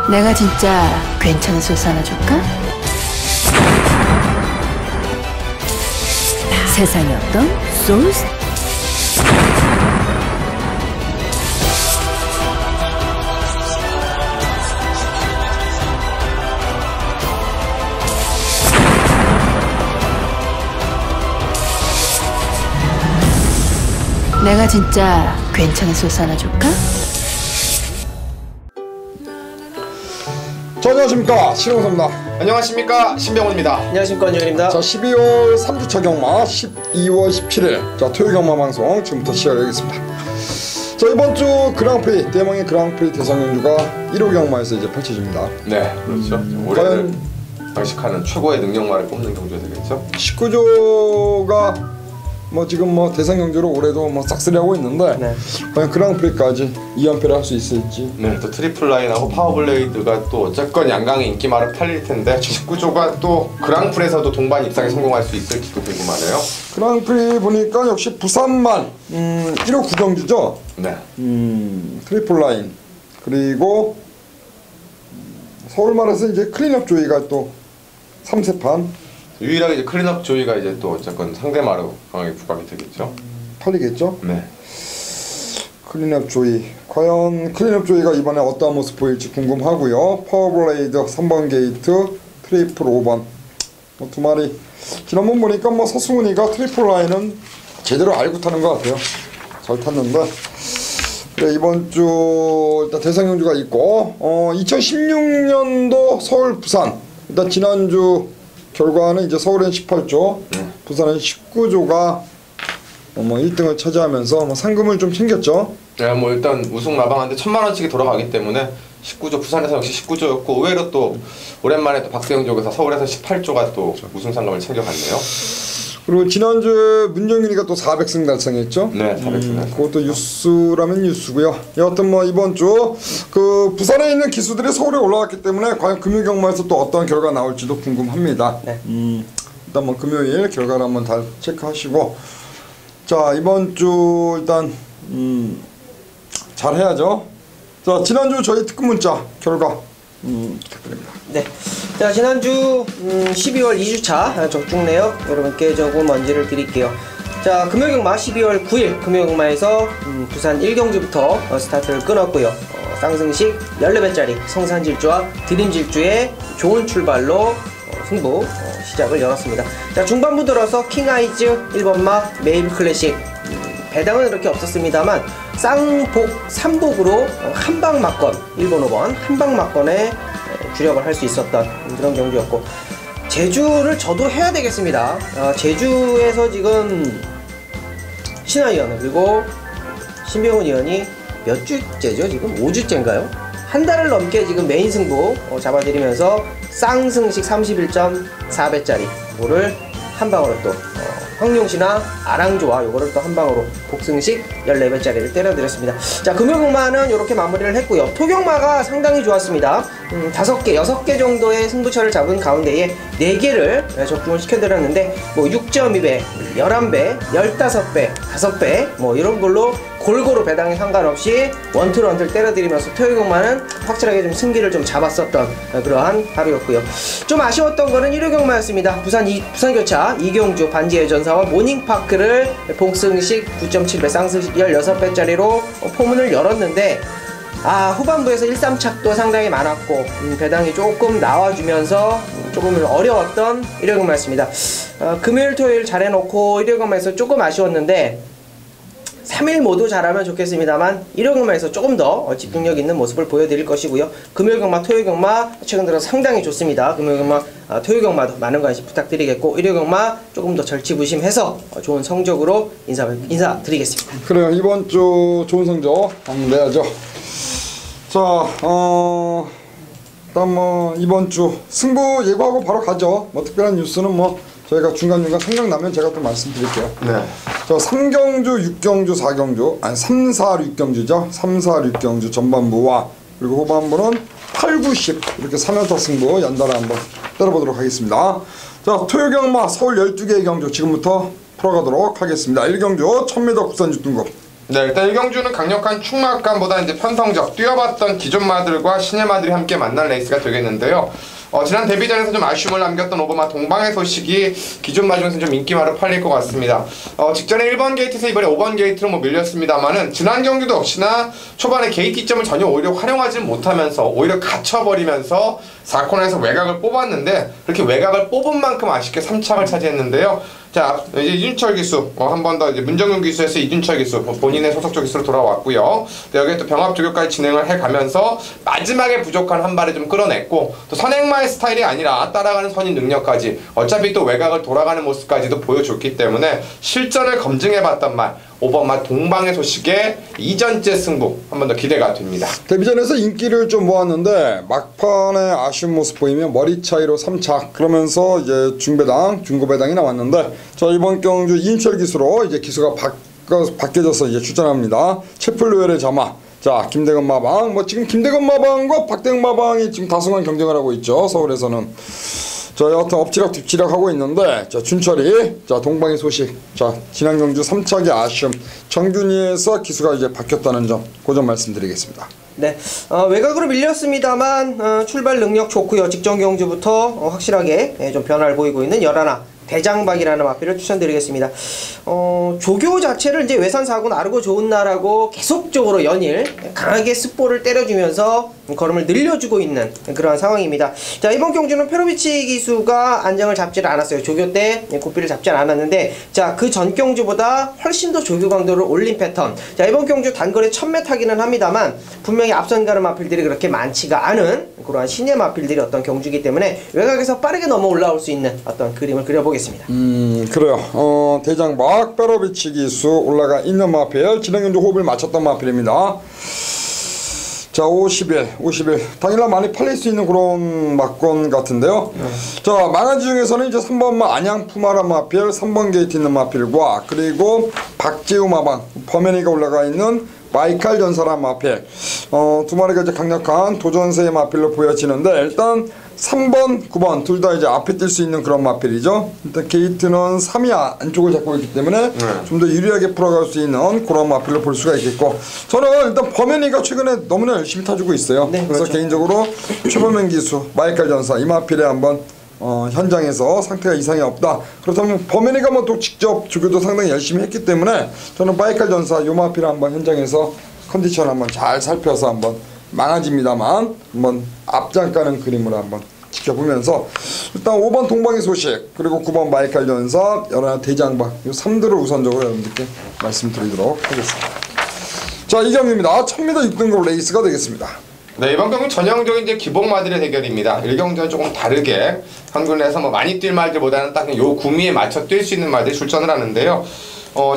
내가 진짜 괜찮은 소스 하나 줄까? 세상에 어떤 소스? 내가 진짜 괜찮은 소스 하나 줄까? 자, 안녕하십니까, 신홍섭입니다. 안녕하십니까, 신병훈입니다. 안녕하십니까, 원정일입니다. 자, 12월 3주차 경마 12월 17일 자 토요 경마 방송 지금부터 시작하겠습니다. 자, 이번 주 그랑프리 대망의 그랑프리 대상 경주가 1호 경마에서 이제 펼쳐집니다. 네, 그렇죠. 올해는 장식하는 최고의 능력마를 뽑는 경주가 되겠죠. 19조가 뭐 지금 뭐 대상 경주로 올해도 뭐 싹쓸이하고 있는데 네. 과연 그랑프리까지 2연패를 할 수 있을지. 네, 또 트리플 라인하고 파워블레이드가 또 어쨌건 양강의 인기말을 팔릴 텐데 19조가 또 그랑프리에서도 동반 입상에 성공할 수 있을지도 궁금하네요. 그랑프리 보니까 역시 부산만 1호 구경주죠. 네. 트리플 라인 그리고 서울말에서 이제 클린업 조이가 또 3세판 유일하게 이제 클린업 조이가 이제 또 어쨌건 상대마로 강하게 부각이 되겠죠. 팔리겠죠? 네. 클린업 조이 과연 클린업 조이가 이번에 어떠한 모습 보일지 궁금하고요. 파워블레이드 3번 게이트 트리플 5번 뭐 두 마리 지난번 보니까 뭐 서승훈이가 트리플 라인은 제대로 알고 타는 것 같아요. 잘 탔는데 그래 이번 주 일단 대상 경주가 있고 2016년도 서울 부산 일단 지난주 결과는 이제 서울엔 18조, 부산은 19조가 뭐 1등을 차지하면서 뭐 상금을 좀 챙겼죠. 네, 뭐 일단 우승 마방한테 1000만원씩이 돌아가기 때문에 19조 부산에서 역시 19조였고 의외로 또 오랜만에 또 박세영 쪽에서 서울에서 18조가 또 우승 상금을 챙겨갔네요. 그리고 지난주에 문정윤이가 또 400승 달성했죠. 네, 400승. 그것도 뉴스라면 뉴스고요. 여하튼 뭐 이번 주 그 부산에 있는 기수들이 서울에 올라왔기 때문에 과연 금요 경마에서 또 어떤 결과 나올지도 궁금합니다. 네. 일단 뭐 금요일 결과를 한번 다 체크하시고 자 이번 주 일단 잘 해야죠. 자 지난주 저희 특급 문자 결과 부탁드립니다. 네. 자, 지난주 12월 2주차 적중 내역 여러분께 조금 언지를 드릴게요. 자, 금요경마 12월 9일 금요경마에서 부산 1경주부터 스타트를 끊었고요. 쌍승식 14배짜리 성산질주와 드림질주의 좋은 출발로 승부 시작을 열었습니다. 자, 중반부 들어서 킹아이즈 1번마 메이블 클래식 배당은 이렇게 없었습니다만 쌍복 3복으로 한방 막건 1번 5번 한방 막건에 주력을 할 수 있었던 그런 경주였고 제주를 저도 해야 되겠습니다. 제주에서 지금 신하 의원 그리고 신병훈 의원이 몇 주째죠? 지금 5주째인가요? 한 달을 넘게 지금 메인 승부 잡아드리면서 쌍승식 31.4배짜리 뭐를 한 방으로 또 황룡시나 아랑조와 요거를 또 한 방으로 복승식 14배짜리를 때려드렸습니다. 자, 금요경마는 이렇게 마무리를 했고요. 토경마가 상당히 좋았습니다. 5개, 6개 정도의 승부처를 잡은 가운데에 4개를 적중을 시켜드렸는데 뭐 6.2배, 11배, 15배, 5배 뭐 이런 걸로 골고루 배당에 상관없이 원투런트를 때려드리면서 토요경마는 확실하게 좀 승기를 좀 잡았었던 그러한 하루였고요. 좀 아쉬웠던 거는 1호 경마였습니다. 부산교차 이경주 반지의 전사와 모닝파크를 복승식 9.7배 쌍승식 16배짜리로 포문을 열었는데 후반부에서 1, 3착도 상당히 많았고 배당이 조금 나와주면서 조금 어려웠던 1호 경마였습니다. 금요일 토요일 잘해놓고 1호 경마에서 조금 아쉬웠는데 3일 모두 잘하면 좋겠습니다만 1호 경마에서 조금 더 집중력 있는 모습을 보여드릴 것이고요. 금요일 경마, 토요일 경마 최근 들어 상당히 좋습니다. 금요일 경마, 토요일 경마도 많은 관심 부탁드리겠고 1호 경마 조금 더 절치부심해서 좋은 성적으로 인사드리겠습니다. 그래요. 이번 주 좋은 성적 한번 내야죠. 자, 일단 뭐 이번 주 승부 예고하고 바로 가죠. 뭐 특별한 뉴스는 뭐 저희가 중간중간 생각나면 제가 또 말씀드릴게요. 네. 저 3경주, 6경주, 4경주 아니 3, 4, 6경주죠. 3, 4, 6경주 전반부와 그리고 후반부는 8, 9, 10 이렇게 3연타 승부 연달아 한번 때려보도록 하겠습니다. 자, 토요경마 서울 12개의 경주 지금부터 풀어가도록 하겠습니다. 1경주 1000m 국산주 등급 네, 일단 1경주는 강력한 충막감보다 이제 편성적, 뛰어봤던 기존 마들과 신예 마들이 함께 만난 레이스가 되겠는데요. 지난 데뷔전에서 좀 아쉬움을 남겼던 오버마 동방의 소식이 기존 마 중에서 좀 인기마로 팔릴 것 같습니다. 직전에 1번 게이트에서 이번에 5번 게이트로 뭐 밀렸습니다만은 지난 경기도 역시나 초반에 게이트 이점을 전혀 오히려 활용하지 못하면서 오히려 갇혀버리면서 4코너에서 외곽을 뽑았는데 그렇게 외곽을 뽑은 만큼 아쉽게 3착을 차지했는데요. 자, 이제 이준철 기수, 한 번 더 이제 문정윤 기수에서 이준철 기수, 본인의 소속적 기수로 돌아왔고요. 여기에 또 병합 조교까지 진행을 해가면서 마지막에 부족한 한 발을 좀 끌어냈고 또 선행마의 스타일이 아니라 따라가는 선인 능력까지 어차피 또 외곽을 돌아가는 모습까지도 보여줬기 때문에 실전을 검증해봤단 말. 오버마 동방의 소식에 2전째 승부 한 번 더 기대가 됩니다. 데뷔전에서 인기를 좀 모았는데 막판에 아쉬운 모습 보이며 머리 차이로 3착 그러면서 이제 중고배당이 나왔는데 자 이번 경주 이인철 기수로 이제 기수가 바뀌어져서 이제 출전합니다. 채플로엘의 자마. 자 김대건 마방 지금 김대건 마방과 박대영 마방이 지금 다승한 경쟁을 하고 있죠. 서울에서는. 자, 여하튼 엎치락 뒤치락 하고 있는데, 자, 준철이, 자, 동방의 소식, 자, 지난 경주 3착의 아쉬움, 정균이에서 기수가 이제 바뀌었다는 점, 그 점 말씀드리겠습니다. 네, 외곽으로 밀렸습니다만, 출발 능력 좋고요. 직전 경주부터 확실하게 좀 변화를 보이고 있는 11. 대장박이라는 마필을 추천드리겠습니다. 조교 자체를 이제 외산 사고 나르고 좋은 나라고 계속적으로 연일 강하게 습보를 때려주면서 걸음을 늘려주고 있는 그러한 상황입니다. 자, 이번 경주는 페로비치 기수가 안정을 잡지를 않았어요. 조교 때 고삐를 잡지 않았는데, 자, 그 전 경주보다 훨씬 더 조교 강도를 올린 패턴. 자, 이번 경주 단거리 1000m 타기는 합니다만 분명히 앞선 가는 마필들이 그렇게 많지가 않은 그러한 신예 마필들이 어떤 경주이기 때문에 외곽에서 빠르게 넘어 올라올 수 있는 어떤 그림을 그려보겠습니다. 그래요. 대장박 페로비치 기수 올라가 있는 마필, 지난 경주 호흡을 맞췄던 마필입니다. 자, 50일. 당일날 많이 팔릴 수 있는 그런 막권 같은데요. 자, 망아지 중에서는 이제 3번 안양 푸마라 마필, 3번 게이트 있는 마필과 그리고 박재우 마방, 범현이가 올라가 있는 마이칼 전사란 마필. 두 마리가 이제 강력한 도전세의 마필로 보여지는데 일단 3번, 9번 둘 다 이제 앞에 뛸 수 있는 그런 마필이죠. 일단 게이트는 3위 안쪽을 잡고 있기 때문에 좀 더 유리하게 풀어갈 수 있는 그런 마필로 볼 수가 있겠고 저는 일단 범현이가 최근에 너무나 열심히 타주고 있어요. 네, 그래서 그렇죠. 개인적으로 최범현 기수, 마이칼 전사 이 마필에 한번 현장에서 상태가 이상이 없다. 그렇다면 범현이가 뭐 또 직접 조교도 상당히 열심히 했기 때문에 저는 마이칼 전사 요 마필을 한번 현장에서 컨디션 한번 잘 살펴서 한번 망아집니다만 한번 앞장가는 그림으로 한번 지켜보면서 일단 5번 동방의 소식 그리고 9번 마이칼 전사 11 대장박 이 3들을 우선적으로 여러분들께 말씀드리도록 하겠습니다. 자, 이 경기입니다. 1000m 6등급 레이스가 되겠습니다. 네, 이번 경기는 전형적인 이제 기복 마들의 대결입니다. 1경기와 조금 다르게 한군에서 뭐 많이 뛸 말들보다는 딱 요 구미에 맞춰 뛸 수 있는 말들이 출전을 하는데요.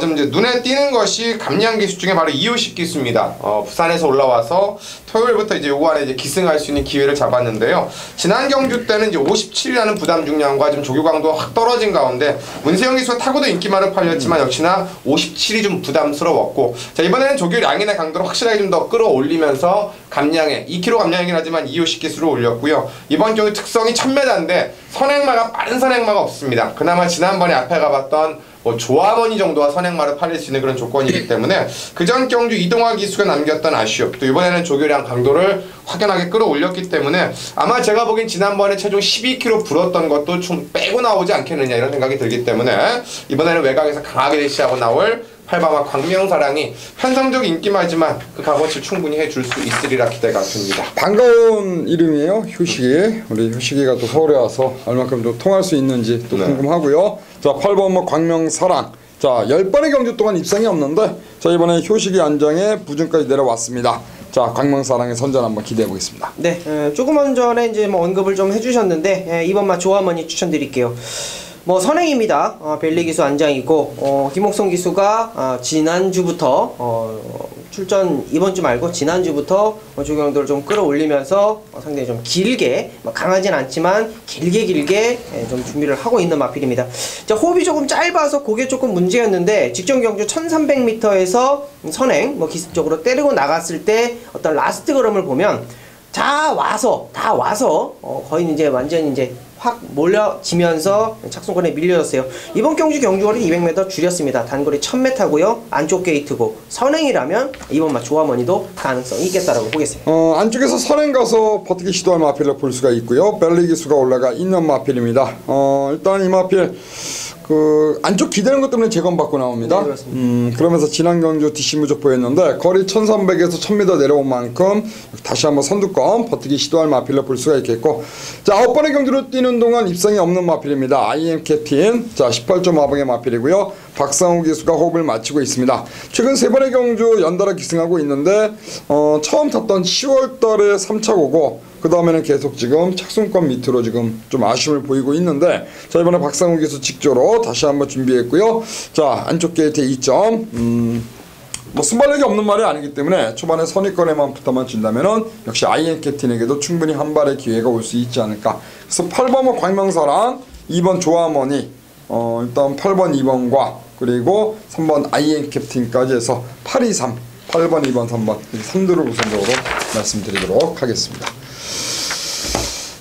좀 이제 눈에 띄는 것이 감량 기수 중에 바로 이호식 기수입니다. 부산에서 올라와서 토요일부터 이제 요거 안에 이제 기승할 수 있는 기회를 잡았는데요. 지난 경주 때는 이제 57이라는 부담 중량과 좀 조교 강도가 확 떨어진 가운데 문세영 기수가 타고도 인기마를 팔렸지만 역시나 57이 좀 부담스러웠고 자 이번에는 조교량이나 강도를 확실하게 좀 더 끌어올리면서 감량에 2kg 감량이긴 하지만 이호식 기수로 올렸고요. 이번 경기 특성이 1000m인데 선행마가 빠른 선행마가 없습니다. 그나마 지난번에 앞에 가봤던 조합원이 정도와 선행마를 팔릴 수 있는 그런 조건이기 때문에 그전 경주 이동화 기수가 남겼던 아쉬움 또 이번에는 조교량 강도를 확연하게 끌어올렸기 때문에 아마 제가 보기엔 지난번에 최종 12kg 불었던 것도 좀 빼고 나오지 않겠느냐 이런 생각이 들기 때문에 이번에는 외곽에서 강하게 대시하고 나올 8방화 광명사랑이 편성적 인기마지만 그 값어치를 충분히 해줄 수 있으리라 기대가 됩니다. 반가운 이름이에요. 효식이. 우리 효식이가 또 서울에 와서 얼마큼 좀 통할 수 있는지 또 궁금하고요. 자, 8번 광명사랑. 자, 10번의 경주 동안 입상이 없는데 자, 이번에 효식이 안장에 부준까지 내려왔습니다. 자, 광명사랑의 선전 한번 기대해 보겠습니다. 네, 조금 전에 이제 뭐 언급을 좀 해주셨는데 이번만 조화머니 추천드릴게요. 뭐 선행입니다. 벨리 기수 안장이고 김옥성 기수가 지난주부터 출전 이번 주 말고 지난주부터 조경도를 좀 끌어올리면서 상당히 좀 길게 강하진 않지만 길게 좀 준비를 하고 있는 마필입니다. 자, 호흡이 조금 짧아서 그게 조금 문제였는데 직전 경주 1300m에서 선행 기습적으로 때리고 나갔을 때 어떤 라스트 걸음을 보면 다 와서 거의 이제 완전히 이제 확 몰려지면서 착순권에 밀려졌어요. 이번 경주 경주거리 200m 줄였습니다. 단거리 1000m고요. 안쪽 게이트고 선행이라면 이번 마 조화머니도 가능성이 있겠다라고 보겠습니다. 안쪽에서 선행 가서 버티기 시도할 마필을 볼 수가 있고요. 벨리 기수가 올라가 있는 마필입니다. 일단 이 마필 안쪽 기대는 것 때문에 재검받고 나옵니다. 네, 그렇습니다. 그러면서 지난 경주 DC 무적 보였는데 거리 1300에서 1000m 내려온 만큼 다시 한번 선두권 버티기 시도할 마필로 볼 수가 있겠고, 자 9번의 경주로 뛰는 동안 입상이 없는 마필입니다. IM 캡틴, 자 18.5방의 마필이고요. 박상우 기수가 호흡을 마치고 있습니다. 최근 3번의 경주 연달아 기승하고 있는데 처음 탔던 10월달에 3차고고 그 다음에는 계속 지금 착순권 밑으로 지금 좀 아쉬움을 보이고 있는데, 자 이번에 박상우 기수 직조로 다시 한번 준비했고요. 자 안쪽 게이트에 2점, 뭐 순발력이 없는 말이 아니기 때문에 초반에 선입권에만 붙어만 준다면은 역시 IM 캡틴에게도 충분히 한 발의 기회가 올 수 있지 않을까. 그래서 8번은 광명사랑, 2번 조화머니, 일단 8번 2번과 그리고 3번 IM 캡틴까지 해서 8, 2, 3, 8번 2번 3번 3두를 우선적으로 말씀드리도록 하겠습니다.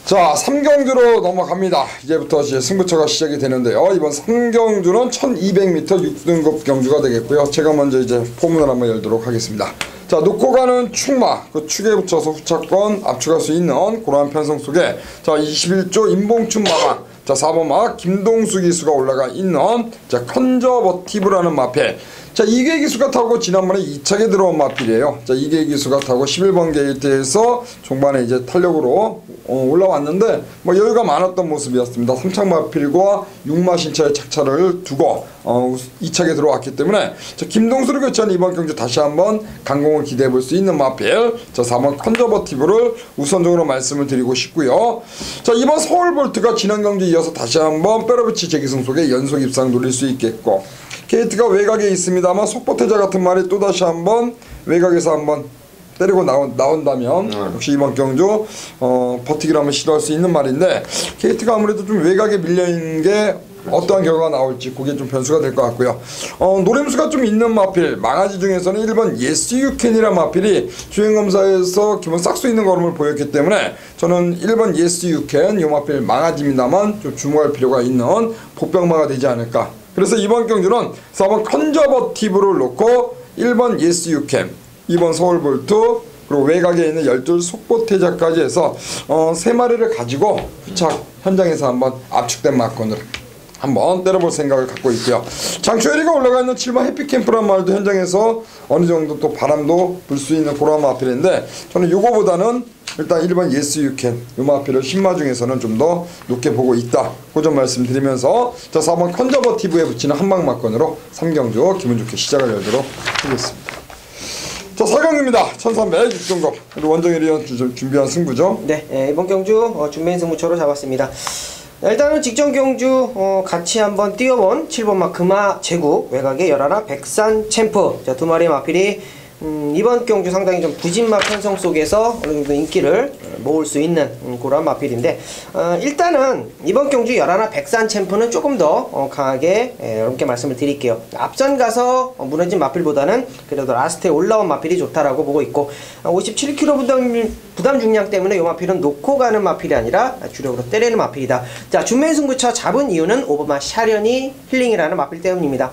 자 3경주로 넘어갑니다. 이제부터 이제 승부처가 시작이 되는데요. 이번 3경주는 1200m 6등급 경주가 되겠고요. 제가 먼저 이제 포문을 한번 열도록 하겠습니다. 자 놓고 가는 축마, 그 축에 붙여서 후차권 압축할 수 있는 그러한 편성 속에 자 21조 임봉춘 마방, 자 4번 마 김동수 기수가 올라가 있는 자 컨저버티브라는 마필, 자 이계 기수가 타고 지난번에 2차게 들어온 마필이에요. 자 이계 기수가 타고 11번 게이트에서 종반에 이제 탄력으로 올라왔는데 뭐 여유가 많았던 모습이었습니다. 3창 마필과 6마 신차의 착차를 두고 2차게 들어왔기 때문에 자 김동수를 교체한 이번 경주 다시 한번 강공을 기대해 볼 수 있는 마필, 자 4번 컨저버티브를 우선적으로 말씀을 드리고 싶고요. 자 이번 서울볼트가 지난 경주 이어서 다시 한번 페러비치 재기승 속에 연속 입상 노릴 수 있겠고, 게이트가 외곽에 있습니다만 속보태자 같은 말이 또다시 한번 외곽에서 한번 때리고 나온다면 역시 이번 경주 버티기를 한번 시도할 수 있는 말인데, 게이트가 아무래도 좀 외곽에 밀려있는 게 어떠한 결과가 나올지 그게 좀 변수가 될 것 같고요. 노림수가 좀 있는 마필, 망아지 중에서는 1번 Yes You Can이라는 마필이 주행검사에서 기본 싹 수 있는 걸음을 보였기 때문에 저는 1번 Yes You Can, 이 마필 망아지입니다만 좀 주목할 필요가 있는 복병마가 되지 않을까. 그래서 이번 경주는 4번 컨저버티브를 놓고 1번 Yes You Can, 2번 서울볼트, 그리고 외곽에 있는 12 속보태자까지 해서 3마리를 가지고 후착 현장에서 한번 압축된 마건을 한번 때려볼 생각을 갖고 있고요. 장초열이가 올라가 있는 7번 해피캠프란 말도 현장에서 어느 정도 또 바람도 불 수 있는 그런 마필인데, 저는 요거보다는 일단 1번 Yes You Can, 요 마필을 10마 중에서는 좀 더 높게 보고 있다, 그 점 말씀드리면서 자 4번 컨저버티브에 붙이는 한방마건으로 3경주 기분 좋게 시작을 열도록 하겠습니다. 자 4경주입니다. 1300 6등급 원정일이 준비한 승부죠. 네, 이번 경주 준비한 승부처로 잡았습니다. 일단은 직전 경주 같이 한번 뛰어본 7번 마 금화 제국 외곽의 열하나 백산 챔프, 자 2마리의 마필이 이번 경주 상당히 좀 부진마 편성 속에서 어느 정도 인기를 모을 수 있는 그런 마필인데, 일단은 이번 경주 열하나 백산 챔프는 조금 더 강하게 여러분께 말씀을 드릴게요. 앞선 가서 무너진 마필보다는 그래도 라스트에 올라온 마필이 좋다라고 보고 있고, 57kg 부담 중량 때문에 이 마필은 놓고 가는 마필이 아니라 주력으로 때리는 마필이다. 자 준맨 승부처 잡은 이유는 오버마 샤련이 힐링이라는 마필 때문입니다.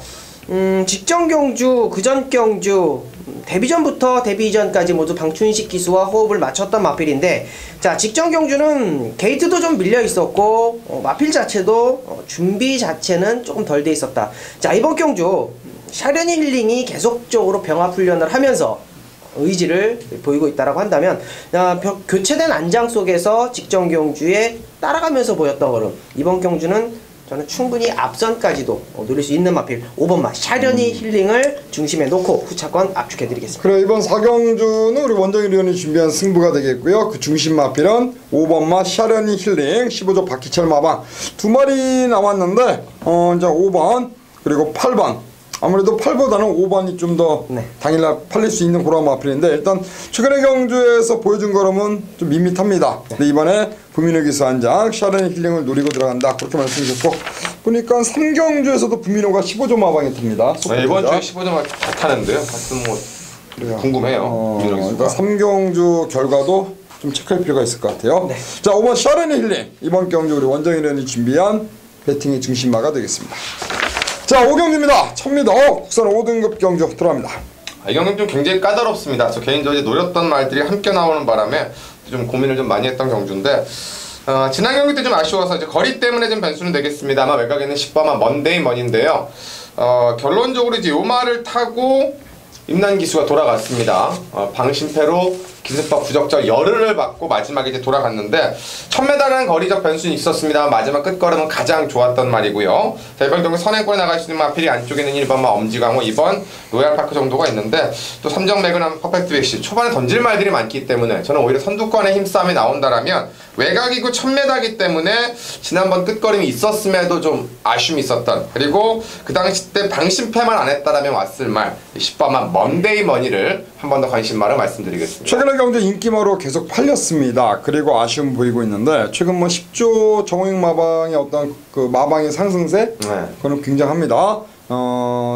직전 경주, 그전 경주, 데뷔 전부터 데뷔 이전까지 모두 방춘식 기수와 호흡을 맞췄던 마필인데, 자 직전 경주는 게이트도 좀 밀려 있었고 마필 자체도 준비 자체는 조금 덜 돼 있었다. 자 이번 경주 샤련이 힐링이 계속적으로 병합 훈련을 하면서 의지를 보이고 있다라고 한다면, 교체된 안장 속에서 직전 경주에 따라가면서 보였던 걸음, 이번 경주는 저는 충분히 앞선까지도 노릴 수 있는 마필 5번마 샤련이 힐링을 중심에 놓고 후차권 압축해드리겠습니다. 그래 이번 4경주는 우리 원정일 의원이 준비한 승부가 되겠고요. 그 중심 마필은 5번마 샤련이 힐링, 15조 박희철 마방 2마리 나왔는데 이제 5번 그리고 8번, 아무래도 8보다는 5번이 좀 더 당일날 팔릴 수 있는 그런 마필인데, 일단 최근의 경주에서 보여준 걸음은 좀 밋밋합니다. 근데 이번에 부민호 기수 한장 샤련이 힐링을 노리고 들어간다, 그렇게 말씀드렸고, 보니까 3경주에서도 부민호가 15조 마방이 탑니다. 이번 주에 15조 마방 다 타는데요. 같은 뭐 그래요. 궁금해요. 그러니까 3경주 결과도 좀 체크할 필요가 있을 것 같아요. 네. 자, 5번 샤르니 힐링. 이번 경주 우리 원정일련이 준비한 배팅의 중심마가 되겠습니다. 자, 5경주입니다. 1000m 국산 5등급 경주 들어갑니다. 이 경기는 좀 굉장히 까다롭습니다. 저 개인적으로 이제 노렸던 말들이 함께 나오는 바람에 좀 고민을 좀 많이 했던 경주인데 지난 경기 때 좀 아쉬워서 이제 거리 때문에 좀 변수는 되겠습니다. 아마 외곽에는 10번만 먼데이 머니인데요. 결론적으로 이제 요 말을 타고 임난 기수가 돌아갔습니다. 방심패로 기습법 부적절 열흘을 받고 마지막에 이제 돌아갔는데 1000m라는 거리적 변수는 있었습니다. 마지막 끝걸음은 가장 좋았던 말이고요. 자, 이번 경기 선행권에 나갈 수 있는 마필이 안쪽에는 1번마 엄지강호, 2번 로얄파크 정도가 있는데 또 3정 매그넘 퍼펙트 백시 초반에 던질 말들이 많기 때문에 저는 오히려 선두권의 힘싸움이 나온다라면 외곽이고 1000m이기 때문에 지난번 끝걸음이 있었음에도 좀 아쉬움이 있었던, 그리고 그 당시 때 방심패만 안 했다라면 왔을 말 10번만 먼데이 머니를 한 번 더 관심말을 말씀드리겠습니다. 최근의 경주 인기마로 계속 팔렸습니다. 그리고 아쉬움 보이고 있는데 최근 뭐 10조 정호익 마방의 어떤 그 마방의 상승세 그거는 굉장합니다.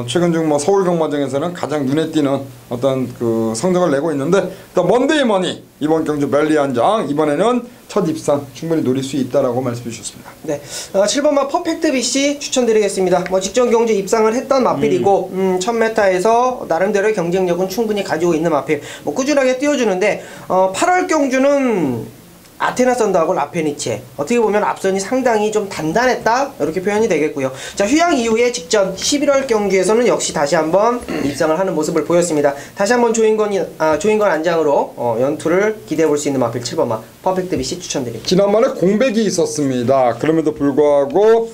최근 중 뭐 서울 경마장에서는 가장 눈에 띄는 어떤 그 성적을 내고 있는데 또 먼데이 머니 이번 경주 멜리 한 장 이번에는 첫 입상 충분히 노릴 수 있다라고 말씀해 주셨습니다. 네, 7번마 퍼펙트 BC 추천드리겠습니다. 뭐 직전 경주 입상을 했던 마필이고 1000m에서 나름대로의 경쟁력은 충분히 가지고 있는 마필. 뭐 꾸준하게 띄워주는데 8월 경주는 아테나 썬더하고 라페니체 어떻게 보면 앞선이 상당히 좀 단단했다 이렇게 표현이 되겠고요. 자, 휴양 이후에 직전 11월 경주에서는 역시 다시 한번 입상을 하는 모습을 보였습니다. 다시 한번 조인건 안장으로 연투를 기대해 볼 수 있는 마필 7번마 퍼펙트 BC 추천드립니다. 지난번에 공백이 있었습니다. 그럼에도 불구하고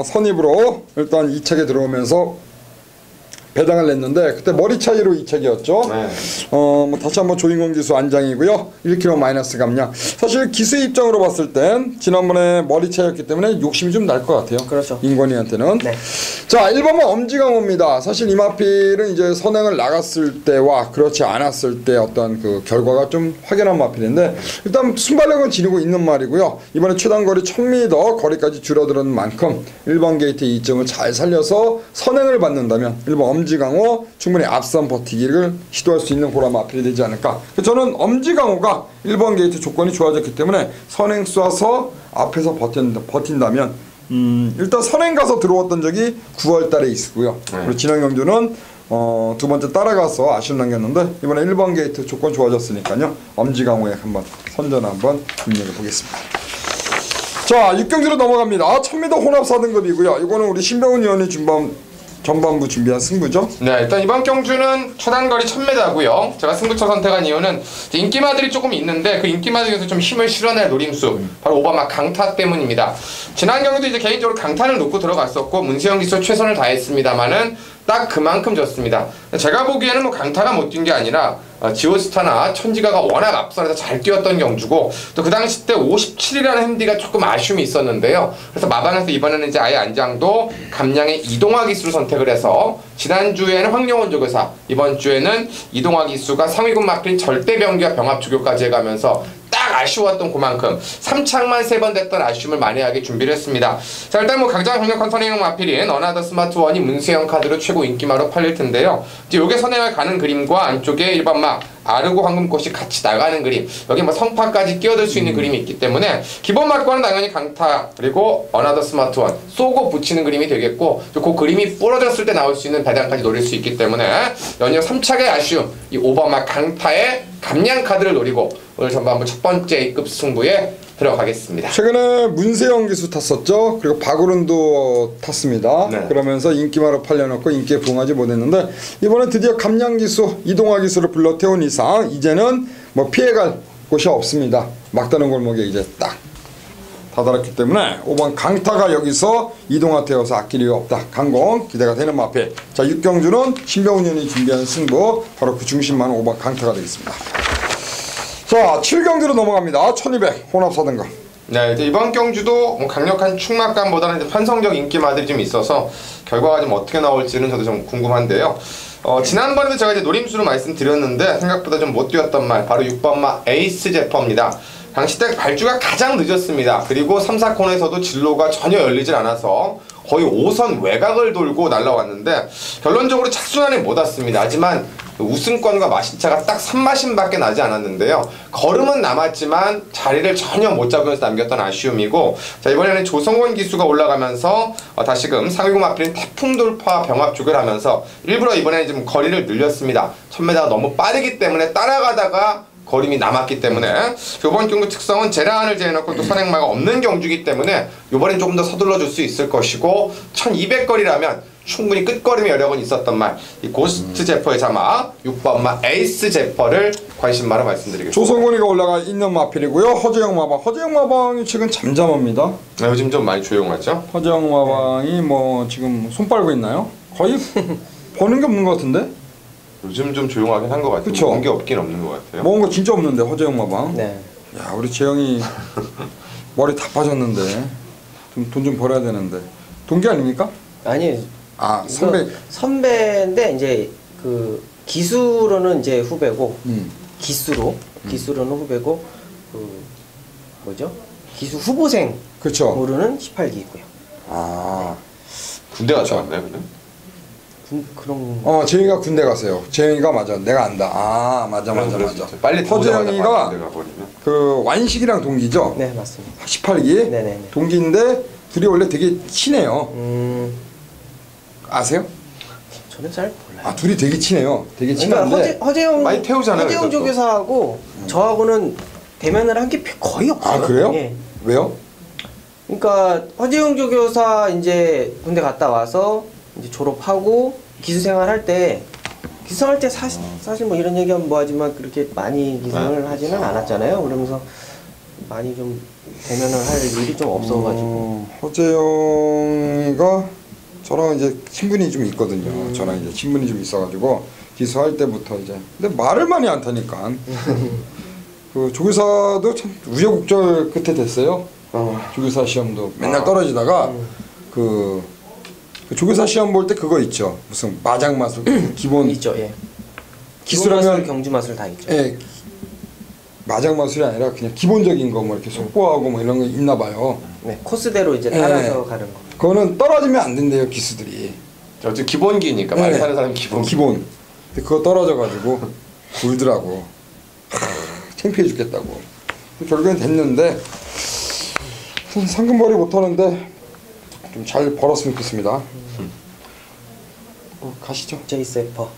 선입으로 일단 2책에 들어오면서 배당을 냈는데 그때 머리 차이로 2책이었죠. 네. 뭐 다시 한번 조인공 기수 안장이고요. 1kg 마이너스 감량. 사실 기수의 입장으로 봤을 땐 지난번에 머리 차이였기 때문에 욕심이 좀 날 것 같아요. 그렇죠. 인권이한테는. 네. 자, 1번은 엄지강호입니다. 사실 이 마필은 이제 선행을 나갔을 때와 그렇지 않았을 때 어떤 그 결과가 좀 확연한 마필인데 일단 순발력은 지니고 있는 말이고요. 이번에 최단거리 1000m 거리까지 줄어드는 만큼 1번 게이트의 이점을 잘 살려서 선행을 받는다면 1번 엄지강호 충분히 앞선 버티기를 시도할 수 있는 고라 마필이 되지 않을까. 저는 엄지강호가 1번 게이트 조건이 좋아졌기 때문에 선행 쏴서 앞에서 버틴다면 일단 선행 가서 들어왔던 적이 9월 달에 있었고요. 그리고 지난 경주는 두 번째 따라가서 아쉬움 남겼는데 이번에 1번 게이트 조건 좋아졌으니까요. 엄지강호에 한번 선전 한번 눈여겨 보겠습니다. 자, 6경주로 넘어갑니다. 1000m 혼합 4등급이고요. 이거는 우리 신병훈 의원이 전반부 준비한 승부죠? 네, 일단 이번 경주는 초단거리 1000m고요. 제가 승부처 선택한 이유는 인기마들이 조금 있는데 그 인기마들 중에서 좀 힘을 실어낼 노림수 바로 오바마 강타 때문입니다. 지난 경기도 이제 개인적으로 강타를 놓고 들어갔었고 문세영 기수 최선을 다했습니다만은 딱 그만큼 졌습니다. 제가 보기에는 뭐 강타가 못 뛴 게 아니라 지오스타나 천지가가 워낙 앞선에서 잘 뛰었던 경주고 또 그 당시 때 57이라는 핸디가 조금 아쉬움이 있었는데요. 그래서 마방에서 이번에는 이제 아예 안장도 감량의 이동화 기수를 선택을 해서 지난주에는 황영원 조교사, 이번 주에는 이동화 기수가 상위군 마필 절대병기와 병합주교까지 해가면서 딱 아쉬웠던 그만큼 3창만 3번 됐던 아쉬움을 만회하게 준비를 했습니다. 자, 일단 뭐 가장 강력한 선행형 마필인 어나더 스마트원이 문세영 카드로 최고 인기마로 팔릴 텐데요. 이제 요게 선행을 가는 그림과 안쪽에 1번마 아르고 황금꽃이 같이 나가는 그림, 여기 뭐 성파까지 끼어들 수 있는 그림이 있기 때문에 기본 막과는 당연히 강타 그리고 어나더 스마트원 쏘고 붙이는 그림이 되겠고 그 그림이 부러졌을 때 나올 수 있는 배당까지 노릴 수 있기 때문에 연이어 3착의 아쉬움, 이 5번마 강타의 감량 카드를 노리고 오늘 전반부 첫 번째 A급 승부에 들어가겠습니다. 최근에 문세영 기수 탔었죠. 그리고 박우른도 탔습니다. 네. 그러면서 인기마로 팔려놓고 인기에 부응하지 못했는데 이번에 드디어 감량 기수, 이동화 기수를 불러 태운 이상 이제는 뭐 피해갈 곳이 없습니다. 막다른 골목에 이제 딱 다다랐기 때문에 5번 강타가 여기서 이동화 태워서 아낄 이유 없다. 강공 기대가 되는 마필. 자, 6경주는 신병훈 의원이 준비한 승부 바로 그 중심만 5번 강타가 되겠습니다. 자, 7경주로 넘어갑니다. 1200 혼합 4등급. 네, 이제 이번 경주도 뭐 강력한 충막감보다는 이제 판성적 인기마들이 좀 있어서 결과가 좀 어떻게 나올지는 저도 좀 궁금한데요. 지난번에도 제가 이제 노림수로 말씀드렸는데 생각보다 좀 못 뛰었던 말 바로 6번마 에이스 제퍼입니다. 당시 때 발주가 가장 늦었습니다. 그리고 3, 4코너에서도 진로가 전혀 열리질 않아서 거의 5선 외곽을 돌고 날라왔는데 결론적으로 착순환에 못 왔습니다. 하지만 우승권과 마신차가 딱 3마신밖에 나지 않았는데요. 걸음은 남았지만 자리를 전혀 못 잡으면서 남겼던 아쉬움이고, 자 이번에는 조성원 기수가 올라가면서 다시금 상위공 마필인 태풍 돌파 병합죽을 하면서 일부러 이번에는 좀 거리를 늘렸습니다. 1000m가 너무 빠르기 때문에 따라가다가 거림이 남았기 때문에 이번 경기 특성은 제라한을 제외놓고 또 선행마가 없는 경주이기 때문에 이번엔 조금 더 서둘러 줄 수 있을 것이고, 1200거리라면 충분히 끝걸음의 여력은 있었던 말, 이 고스트 제퍼의 자마 6번마 에이스 제퍼를 관심마로 말씀드리겠습니다. 조성곤이가 올라가 있는 마필이고요. 허재영 마방. 허재영 마방이 지금 잠잠합니다. 요즘 좀 많이 조용하죠? 허재영 마방이 뭐 지금 손 빨고 있나요? 거의 버는 게 없는 것 같은데? 요즘 좀 조용하긴 한 것 같아요. 그쵸? 먹은 게 없긴 없는 것 같아요. 먹은 거 진짜 없는데 허재영 마방. 네. 야 우리 재영이 머리 다 빠졌는데 좀 돈 좀 벌어야 되는데. 동기 아닙니까? 아니. 아 선배. 선배인데 이제 그 기수로는 이제 후배고 기수로는 후배고 그 뭐죠? 기수 후보생. 그렇죠. 모르는 18기고요. 아. 군대 갔다 왔나요, 근데? 그런. 재영이가 군대 갔어요. 재영이가 맞아. 내가 안다. 아 맞아. 빨리 허재영이가 그 완식이랑 동기죠. 네 맞습니다. 18기. 네네네. 동기인데 둘이 원래 되게 친해요. 아세요? 저는 잘 몰라요. 아 둘이 되게 친해요. 되게 그러니까 친한데 허재영 많이 태우잖아요. 허재영 조교사하고 저하고는 대면을 한 게 거의 없어요. 아 그래요? 예. 왜요? 그러니까 허재영 조교사 이제 군대 갔다 와서 이제 졸업하고 기수생활 할 때 사실 뭐 이런 얘기하면 뭐하지만 그렇게 많이 기생을 하지는 않았잖아요. 그러면서 많이 좀 대면을 할 일이 좀 없어가지고. 허재영이가 저랑 이제 친분이 좀 있거든요. 저랑 이제 친분이 좀 있어가지고 기수할 때부터 이제 근데 말을 많이 안 타니까 그 조교사도 참 우여곡절 끝에 됐어요. 조교사 시험도 맨날 떨어지다가 그 조교사 시험 볼 때 그거 있죠. 무슨 마장 마술 기본 있죠. 예. 기수라면 경주 마술 다 있죠. 예. 마장 마술이 아니라 그냥 기본적인 거 뭐 이렇게 속보하고 뭐 이런 거 있나 봐요. 네, 코스대로 이제 따라서 가는 거. 그거는 떨어지면 안 된대요, 기수들이. 어째 기본기니까 말 타는 사람 기본. 근데 그거 떨어져가지고 울더라고. 창피해 죽겠다고. 결국엔 됐는데 상금벌이 못하는데 좀 잘 벌었으면 좋겠습니다. 가시죠. 제이세퍼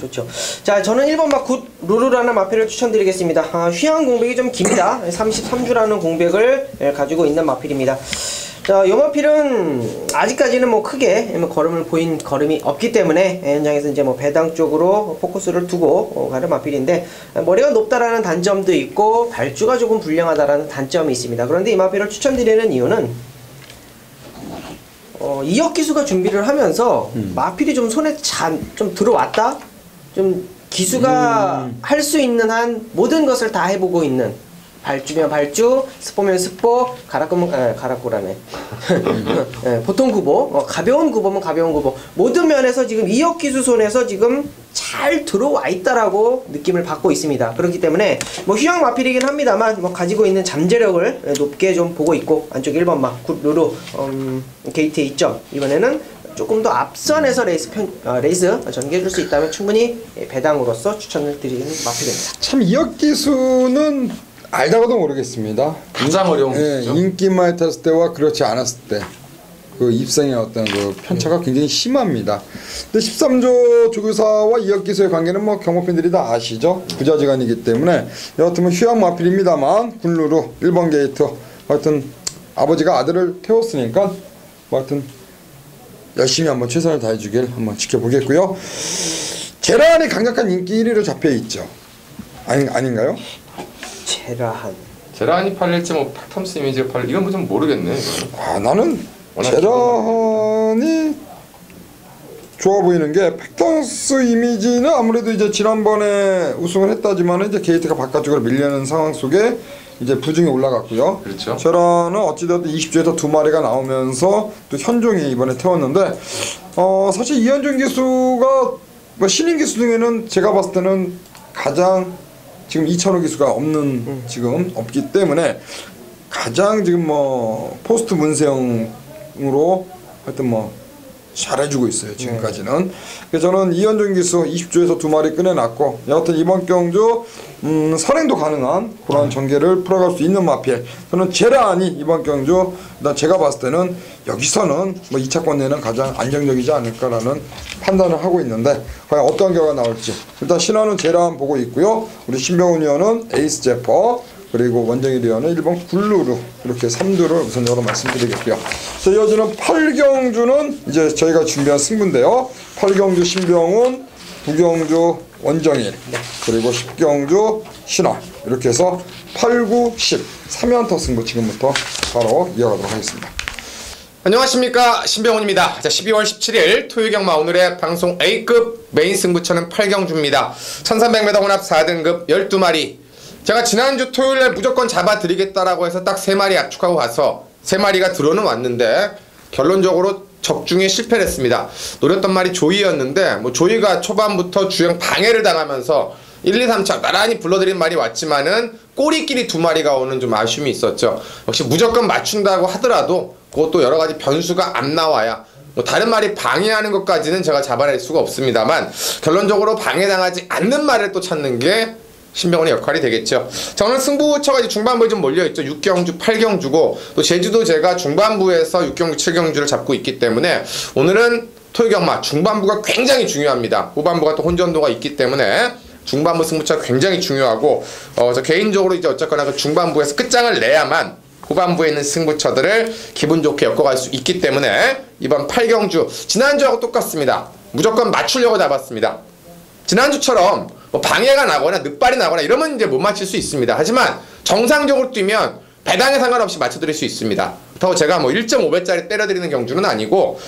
좋죠. 자 저는 1번 마굿 루루라는 마필을 추천드리겠습니다. 휘황 공백이 좀 깁니다. 33주라는 공백을 가지고 있는 마필입니다. 자, 이 마필은 아직까지는 뭐 크게 걸음을 보인 걸음이 없기 때문에 현장에서 이제 뭐 배당 쪽으로 포커스를 두고 가는 마필인데, 머리가 높다라는 단점도 있고 발주가 조금 불량하다라는 단점이 있습니다. 그런데 이 마필을 추천드리는 이유는 2억 기수가 준비를 하면서 마필이 좀 손에 좀 들어왔다? 좀 기수가 할 수 있는 한 모든 것을 다 해보고 있는, 발주면 발주, 스포면 스포, 가락구라네. 보통 구보, 가벼운 구보면 가벼운 구보. 모든 면에서 지금 2억 기수 손에서 지금 잘 들어와 있다라고 느낌을 받고 있습니다. 그렇기 때문에 뭐 휘황 마필이긴 합니다만 뭐 가지고 있는 잠재력을 높게 좀 보고 있고, 안쪽 1번 막 굿루루 게이트에 2점. 이번에는 조금 더 앞선에서 레이스 전개해줄 수 있다면 충분히 배당으로서 추천을 드리는 마필입니다. 참 2억 기수는 알다가도 모르겠습니다. 가장 어려운 기수죠. 인기만 탔을 때와 그렇지 않았을 때 그 입생의 어떤 그 편차가 굉장히 심합니다. 근데 13조 조교사와 2억 기수의 관계는 뭐 경호팬들이 다 아시죠? 부자지간이기 때문에 여하튼 휘황 마필입니다만 굴루루 1번 게이트, 하여튼 아버지가 아들을 태웠으니까 뭐 하여튼 열심히 한번 최선을 다해주길 한번 지켜보겠고요. 제라한이 강력한 인기 1위로 잡혀있죠. 아닌가요? 제라한이 팔릴지 뭐 팍텀스 이미지가 팔릴지 이건 좀 모르겠네. 나는 제라한이 좋아 보이는 게, 팩턴스 이미지는 아무래도 이제 지난번에 우승을 했다지만 이제 게이트가 바깥쪽으로 밀려는 상황 속에 이제 부중이 올라갔고요. 그렇죠. 제라는 어찌됐든 20주에서 2마리가 나오면서 또 현종이 이번에 태웠는데, 사실 이현종 기수가 뭐 신인 기수 중에는 제가 봤을 때는 가장 지금 이찬호 기수가 지금 없기 때문에 가장 지금 뭐 포스트 문세영으로 하여튼 뭐 잘해주고 있어요 지금까지는. 그래서 저는 이현종 기수 20주에서 2마리 꺼내놨고, 여하튼 이번 경주 선행도 가능한 그런 전개를 풀어갈 수 있는 마필, 저는 제라안이 이번 경주 일단 제가 봤을 때는 여기서는 뭐 2차권 내는 가장 안정적이지 않을까라는 판단을 하고 있는데, 과연 어떤 결과가 나올지 일단 신화는 제라안 보고 있고요. 우리 신병훈 위원은 에이스 제퍼, 그리고 원정일 위원은 1번 굴루루, 이렇게 3두를 우선적으로 말씀드리겠고요. 자, 이어지는 8경주는 이제 저희가 준비한 승부인데요. 8경주 신병훈, 9경주 원정일, 그리고 10경주 신화, 이렇게 해서 8, 9, 10 3연타 승부 지금부터 바로 이어가도록 하겠습니다. 안녕하십니까, 신병훈입니다. 자, 12월 17일 토요일 경마, 오늘의 방송 A급 메인 승부처는 8경주입니다. 1300m 혼합 4등급 12마리. 제가 지난주 토요일에 무조건 잡아드리겠다라고 해서 딱 3마리 압축하고 가서 3마리가 들어는 왔는데 결론적으로 적중에 실패를 했습니다. 노렸던 말이 조이였는데 뭐 조이가 초반부터 주행 방해를 당하면서 1, 2, 3차 나란히 불러드린 말이 왔지만은 꼬리끼리 2마리가 오는 좀 아쉬움이 있었죠. 역시 무조건 맞춘다고 하더라도 그것도 여러가지 변수가 안 나와야, 뭐 다른 말이 방해하는 것까지는 제가 잡아낼 수가 없습니다만 결론적으로 방해당하지 않는 말을 또 찾는 게 신병훈의 역할이 되겠죠. 저는 승부처가 이제 중반부에 좀 몰려있죠. 6경주, 8경주고 또 제주도 제가 중반부에서 6경주, 7경주를 잡고 있기 때문에 오늘은 토요경마 중반부가 굉장히 중요합니다. 후반부가 또 혼전도가 있기 때문에 중반부 승부처가 굉장히 중요하고, 저 개인적으로 이제 어쨌거나 그 중반부에서 끝장을 내야만 후반부에 있는 승부처들을 기분 좋게 엮어갈 수 있기 때문에 이번 8경주 지난주하고 똑같습니다. 무조건 맞추려고 잡았습니다. 지난주처럼 뭐 방해가 나거나 늑발이 나거나 이러면 이제 못 맞힐 수 있습니다. 하지만 정상적으로 뛰면 배당에 상관없이 맞춰드릴 수 있습니다. 그렇다고 제가 뭐 1.5배짜리 때려드리는 경주는 아니고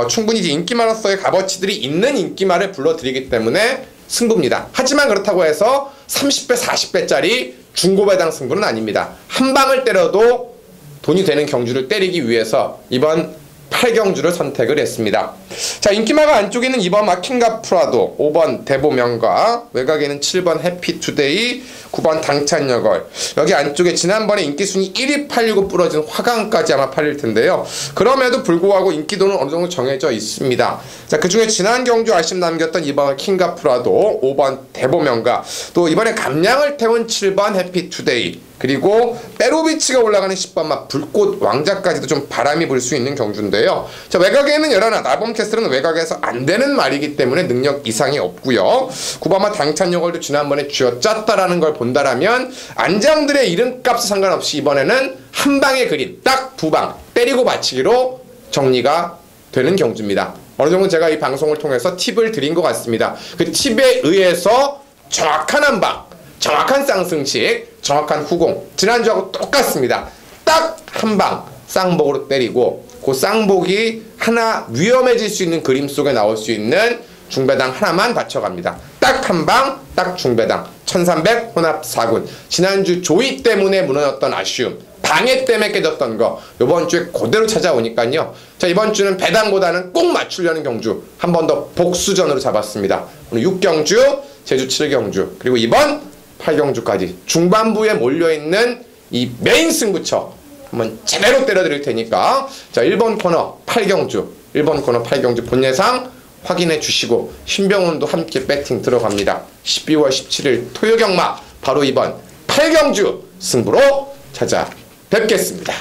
충분히 이제 인기마로서의 값어치들이 있는 인기마를 불러드리기 때문에 승부입니다. 하지만 그렇다고 해서 30배, 40배짜리 중고배당 승부는 아닙니다. 한 방을 때려도 돈이 되는 경주를 때리기 위해서 이번 8경주를 선택을 했습니다. 자, 인기마가 안쪽에는 2번 마킹가 프라도, 5번 대보명가, 외곽에는 7번 해피투데이, 9번 당찬여걸. 여기 안쪽에 지난번에 인기순위 1위 팔리고 부러진 화강까지 아마 팔릴 텐데요. 그럼에도 불구하고 인기도는 어느 정도 정해져 있습니다. 자, 그 중에 지난 경주 아쉬움 남겼던 2번 킹가 프라도, 5번 대보명가, 또 이번에 감량을 태운 7번 해피투데이, 그리고 빼로비치가 올라가는 10번 막 불꽃 왕자까지도 좀 바람이 불 수 있는 경주인데요. 자, 외곽에는 11, 나범캐슬은 외곽에서 안 되는 말이기 때문에 능력 이상이 없고요. 9번마 당찬여걸도 지난번에 쥐어짰다라는 걸 본다라면 안장들의 이름값에 상관없이 이번에는 한 방의 그림, 딱 2방 때리고 맞히기로 정리가 되는 경주입니다. 어느 정도 제가 이 방송을 통해서 팁을 드린 것 같습니다. 그 팁에 의해서 정확한 한 방, 정확한 쌍승식, 정확한 후공, 지난주하고 똑같습니다. 딱 한 방 쌍복으로 때리고 그 쌍복이 하나 위험해질 수 있는 그림 속에 나올 수 있는 중배당 하나만 받쳐갑니다. 딱 한 방, 딱 중배당 1300 혼합 4군. 지난주 조이 때문에 무너졌던 아쉬움, 방해 때문에 깨졌던 거 이번 주에 그대로 찾아오니까요. 자, 이번 주는 배당보다는 꼭 맞추려는 경주 한 번 더 복수전으로 잡았습니다. 오늘 6경주, 제주 7경주, 그리고 이번 8경주까지 중반부에 몰려있는 이 메인 승부처 한번 제대로 때려드릴 테니까, 자, 1번 코너 8경주, 1번 코너 8경주 본 예상 확인해 주시고 신병훈도 함께 배팅 들어갑니다. 12월 17일 토요경마 바로 이번 8경주 승부로 찾아뵙겠습니다.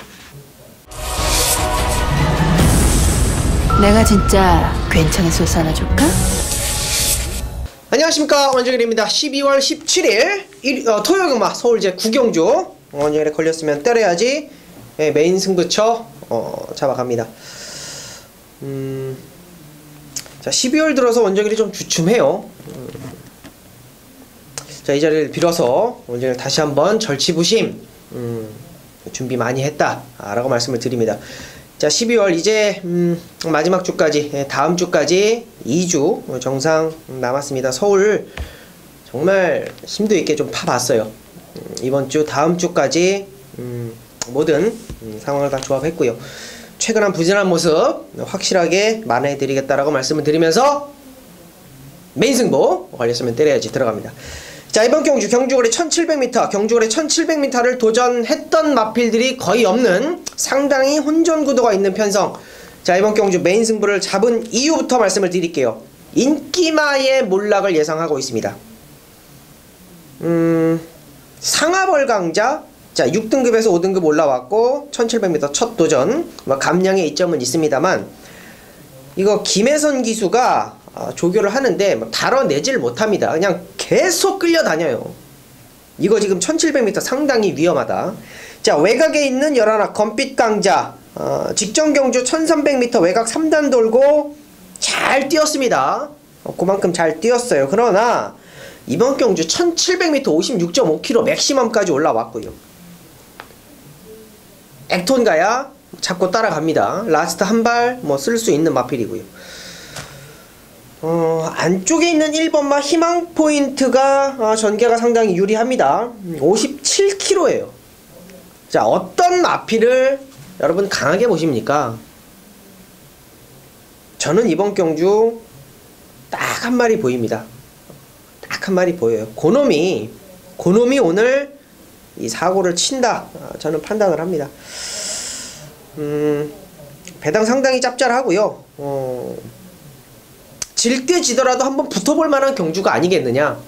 내가 진짜 괜찮은 소스 하나 줄까? 안녕하십니까, 원정일입니다. 12월 17일 토요경마 서울제 9경주 원정일에 걸렸으면 때려야지 메인 승부처 잡아갑니다. 자, 12월 들어서 원정일이 좀 주춤해요. 자, 이 자리를 빌어서 원정일 다시 한번 절치부심 준비 많이 했다 라고 말씀을 드립니다. 자, 12월 이제 마지막 주까지, 다음 주까지 2주 정상 남았습니다. 서울 정말 심도 있게 좀 파봤어요. 이번 주 다음 주까지 모든 상황을 다 조합했고요. 최근한 부진한 모습 확실하게 만회해드리겠다라고 말씀을 드리면서 메인 승부 걸렸으면 때려야지 들어갑니다. 자, 이번 경주 경주거리 1700m, 경주거리 1700m를 도전했던 마필들이 거의 없는 상당히 혼전 구도가 있는 편성. 자, 이번 경주 메인 승부를 잡은 이유부터 말씀을 드릴게요. 인기마의 몰락을 예상하고 있습니다. 상하벌 강자, 자 6등급에서 5등급 올라왔고 1700m 첫 도전, 감량의 이점은 있습니다만 이거 김혜선 기수가 조교를 하는데 달아내질 못합니다. 그냥 계속 끌려다녀요. 이거 지금 1700m 상당히 위험하다. 자, 외곽에 있는 11 검빛 강자, 직전 경주 1300m 외곽 3단 돌고 잘 뛰었습니다. 그만큼 잘 뛰었어요. 그러나 이번 경주 1700m 56.5km 맥시멈까지 올라왔고요. 액톤가야 잡고 따라갑니다. 라스트 한 발 뭐 쓸 수 있는 마필이고요. 안쪽에 있는 1번마 희망 포인트가 전개가 상당히 유리합니다. 57km예요. 자, 어떤 마필을 여러분 강하게 보십니까? 저는 이번 경주 딱 한 마리 보입니다. 딱 한 마리 보여요. 고놈이 오늘 이 사고를 친다, 저는 판단을 합니다. 배당 상당히 짭짤하고요. 질 때 지더라도 한번 붙어볼 만한 경주가 아니겠느냐,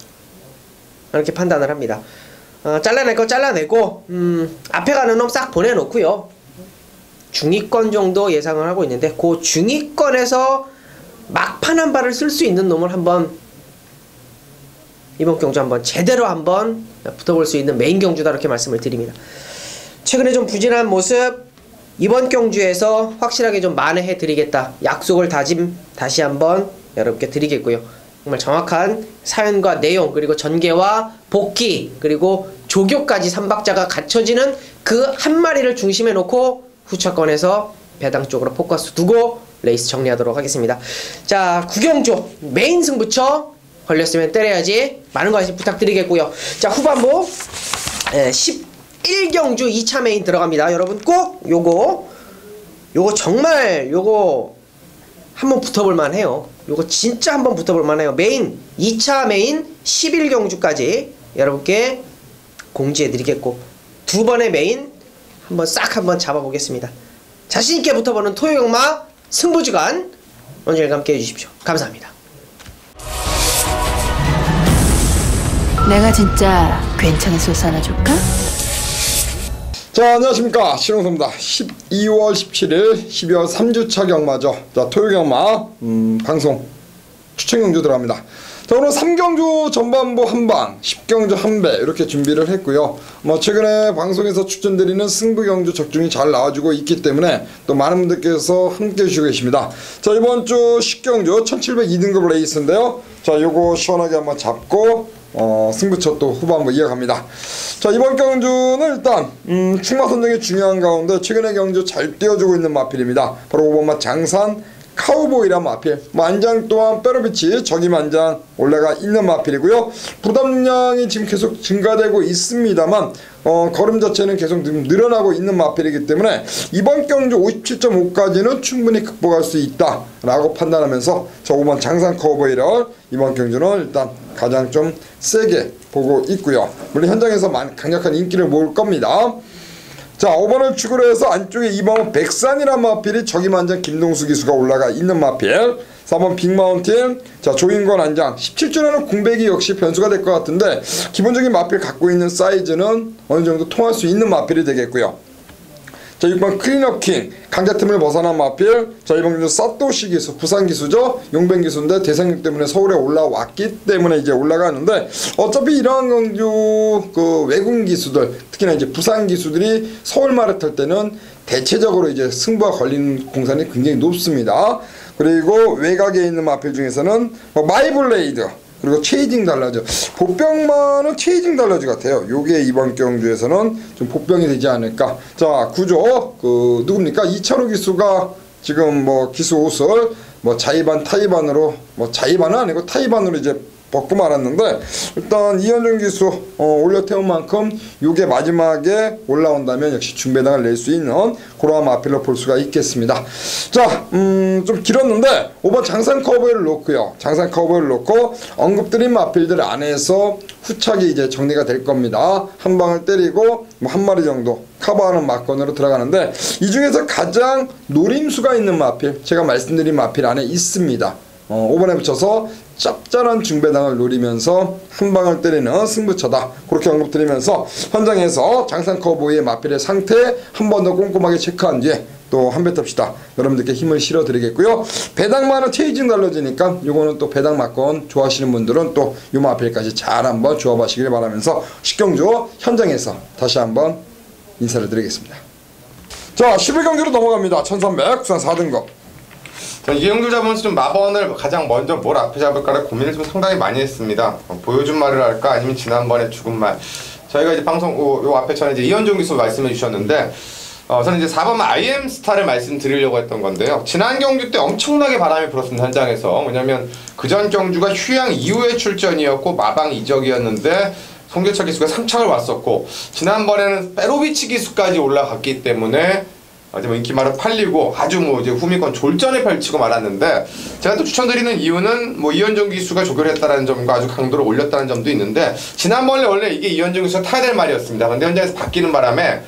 이렇게 판단을 합니다. 잘라낼 거 잘라내고 앞에 가는 놈 싹 보내놓고요. 중위권 정도 예상을 하고 있는데 그 중위권에서 막판 한 발을 쓸 수 있는 놈을 한번 이번 경주 한번 제대로 한번 붙어볼 수 있는 메인 경주다, 이렇게 말씀을 드립니다. 최근에 좀 부진한 모습 이번 경주에서 확실하게 좀 만회해 드리겠다, 약속을 다시 한번 여러분께 드리겠고요. 정말 정확한 사연과 내용, 그리고 전개와 복귀, 그리고 조교까지 3박자가 갖춰지는 그 한 마리를 중심에 놓고 후차권에서 배당 쪽으로 포커스 두고 레이스 정리하도록 하겠습니다. 자, 구경조 메인 승부처 걸렸으면 때려야지, 많은 관심 부탁드리겠고요. 자, 후반부 11경주 2차 메인 들어갑니다. 여러분 꼭 요거 정말 요거 한번 붙어볼만 해요. 요거 진짜 한번 붙어볼만 해요. 메인 2차 메인 11경주까지 여러분께 공지해드리겠고, 두 번의 메인 한번 잡아보겠습니다. 자신있게 붙어보는 토요경마 승부주간, 언제나 함께 해주십시오. 감사합니다. 내가 진짜 괜찮은 소스 하나 줄까? 자, 안녕하십니까, 신홍섭입니다. 12월 17일 12월 3주차 경마죠. 자, 토요경마 방송 추천경주 들어갑니다. 자, 오늘 3경주 전반부 한방, 10경주 한배 이렇게 준비를 했고요. 최근에 방송에서 추천드리는 승부경주 적중이 잘 나와주고 있기 때문에 또 많은 분들께서 함께 해주시고 계십니다. 자, 이번 주 10경주 1702등급 레이스인데요. 자, 요거 시원하게 한번 잡고 승부처 또 후반부 이어갑니다. 자, 이번 경주는 일단 충마 선정이 중요한 가운데 최근에 경주 잘 뛰어주고 있는 마필입니다. 바로 5번마 장산 카우보이란 마필. 안장 또한 빼로비치 적임 안장 올라가 있는 마필이고요. 부담량이 지금 계속 증가되고 있습니다만 걸음 자체는 계속 늘어나고 있는 마필이기 때문에 이번 경주 57.5까지는 충분히 극복할 수 있다 라고 판단하면서 저 5번 장산 카우보이를 이번 경주는 일단 가장 좀 세게 보고 있고요. 물론 현장에서 강력한 인기를 모을 겁니다. 자, 5번을 축으로 해서 안쪽에 2번은 백산이란 마필이 적임 안장 김동수 기수가 올라가 있는 마필. 4번 빅마운틴, 자 조인권 안장 17주라는 공백이 역시 변수가 될 것 같은데 기본적인 마필 갖고 있는 사이즈는 어느 정도 통할 수 있는 마필이 되겠고요. 자, 6번 클린업킹 강자 틈을 벗어난 마필. 자, 이번 경주 사토시 기수, 부산 기수죠. 용변 기수인데 대상력 때문에 서울에 올라왔기 때문에 이제 올라가는데 어차피 이러한 경주 그 외국 기수들, 특히나 이제 부산 기수들이 서울말을 탈 때는 대체적으로 이제 승부가 걸리는 공산이 굉장히 높습니다. 그리고 외곽에 있는 마필 중에서는 마이블레이드, 그리고 체이징 달러즈. 보병만은 체이징 달러즈 같아요. 요게 이번 경주에서는 좀 보병이 되지 않을까. 자, 구조 누굽니까? 이찬호 기수가 지금 기수 옷을 자이반 타이반으로 자이반은 아니고 타이반으로 이제 벗고 말았는데 일단 이현종 기수 올려 태운 만큼 요게 마지막에 올라온다면 역시 중배당을 낼 수 있는 그러한 마필로 볼 수가 있겠습니다. 자, 좀 길었는데 5번 장산 커브를 놓고요. 장산 커브를 놓고 언급드린 마필들 안에서 후착이 이제 정리가 될 겁니다. 한 방을 때리고 뭐 한 마리 정도 커버하는 마건으로 들어가는데 이 중에서 가장 노림수가 있는 마필, 제가 말씀드린 마필 안에 있습니다. 5번에 붙여서 짭짤한 중배당을 노리면서 한 방을 때리는 승부처다. 그렇게 언급드리면서 현장에서 장산 커브의 마필의 상태 한 번 더 꼼꼼하게 체크한 뒤에 또 한 배 탑시다. 여러분들께 힘을 실어 드리겠고요. 배당만은 체이징 달라지니까 요거는 또 배당 맞건 좋아하시는 분들은 또 요 마필까지 잘 한번 주어봐시길 바라면서 식경주 현장에서 다시 한번 인사를 드리겠습니다. 자, 11경기로 넘어갑니다. 1300 부산 4등급. 이영주 잡으면서 좀 마번을 가장 먼저 뭘 앞에 잡을까를 고민을 좀 상당히 많이 했습니다. 보여준 말을 할까 아니면 지난번에 죽은 말. 저희가 이제 방송 요 앞에 전에 이제 이현종 기수 말씀해 주셨는데 저는 이제 4번 IM 스타를 말씀드리려고 했던 건데요. 지난 경주 때 엄청나게 바람이 불었습니다. 현장에서. 왜냐면 그전 경주가 휴양 이후의 출전이었고 마방 이적이었는데 송교철 기수가 3착을 왔었고 지난번에는 페로비치 기수까지 올라갔기 때문에 뭐 인기말은 팔리고 아주 뭐 이제 후미권 졸전을 펼치고 말았는데 제가 또 추천드리는 이유는 뭐 이현종 기수가 조결했다는 점과 아주 강도를 올렸다는 점도 있는데 지난번에 원래 이게 이현종 기수가 타야 될 말이었습니다. 근데 현장에서 바뀌는 바람에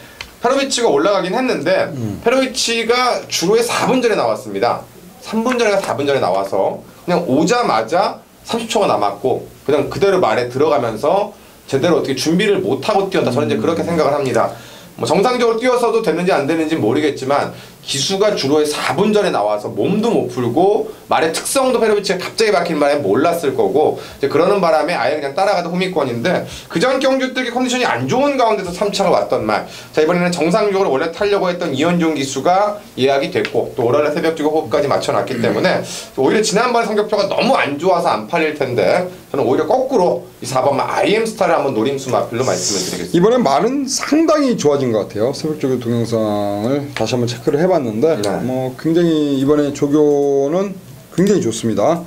페로비치가 올라가긴 했는데 페로비치가 주로에 4분 전에 나왔습니다. 3분 전에 4분 전에 나와서 그냥 오자마자 30초가 남았고 그냥 그대로 말에 들어가면서 제대로 어떻게 준비를 못하고 뛰었다. 저는 이제 그렇게 생각을 합니다. 뭐 정상적으로 뛰었어도 됐는지 안 되는지 모르겠지만 기수가 주로에 4분 전에 나와서 몸도 못 풀고 말의 특성도 페로비치가 갑자기 바뀐 바람에 몰랐을 거고 이제 그러는 바람에 아예 그냥 따라가던 후미권인데 그전 경주 때 컨디션이 안 좋은 가운데서 3차가 왔던 말. 자, 이번에는 정상적으로 원래 타려고 했던 이현종 기수가 예약이 됐고 또 월요일 새벽 주고 호흡까지 맞춰놨기 때문에 오히려 지난번 성적표가 너무 안 좋아서 안 팔릴 텐데 저는 오히려 거꾸로 이 4번 IM 스타를 한번 노림수 마필로 말씀을 드리겠습니다. 이번엔 말은 상당히 좋아진 것 같아요. 새벽조교 동영상을 다시 한번 체크를 해봤는데 뭐 굉장히 이번에 조교는 굉장히 좋습니다.